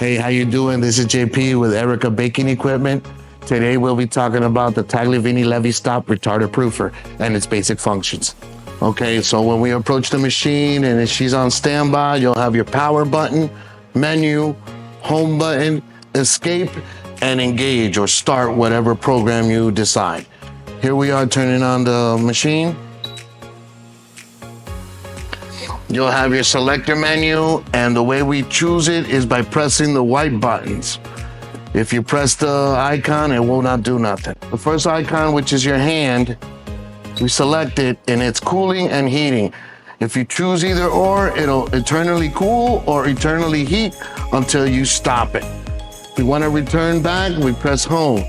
Hey, how you doing? This is JP with Erika Baking Equipment. Today we'll be talking about the Tagliavini Lievistop retarder proofer and its basic functions. Okay, so when we approach the machine and she's on standby, you'll have your power button, menu, home button, escape, and engage or start whatever program you decide. Here we are turning on the machine. You'll have your selector menu, and the way we choose it is by pressing the white buttons. If you press the icon, it will not do nothing. The first icon, which is your hand, we select it, and it's cooling and heating. If you choose either or, it'll eternally cool or eternally heat until you stop it. If you want to return back, we press home.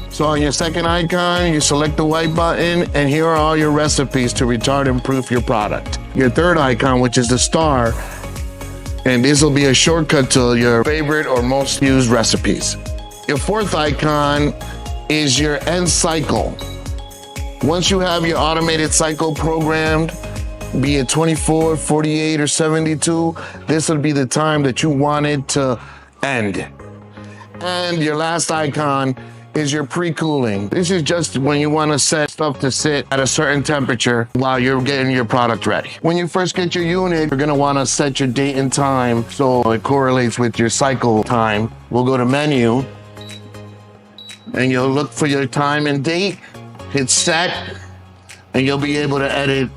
So on your second icon, you select the white button, and here are all your recipes to retard and proof your product. Your third icon, which is the star, and this will be a shortcut to your favorite or most used recipes. Your fourth icon is your end cycle. Once you have your automated cycle programmed, be it 24, 48, or 72, this will be the time that you want it to end. And your last icon is your pre-cooling. This is just when you want to set stuff to sit at a certain temperature while you're getting your product ready. When you first get your unit, you're going to want to set your date and time so it correlates with your cycle time. We'll go to menu, and you'll look for your time and date, hit set, and you'll be able to edit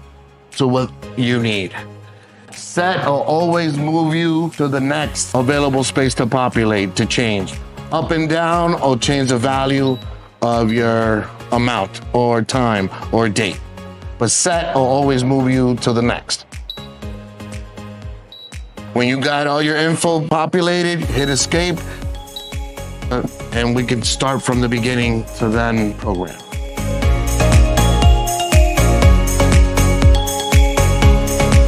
to what you need. Set will always move you to the next available space to populate, to change. Up and down or change the value of your amount or time or date. But set will always move you to the next. When you got all your info populated, hit escape, and we can start from the beginning to then program.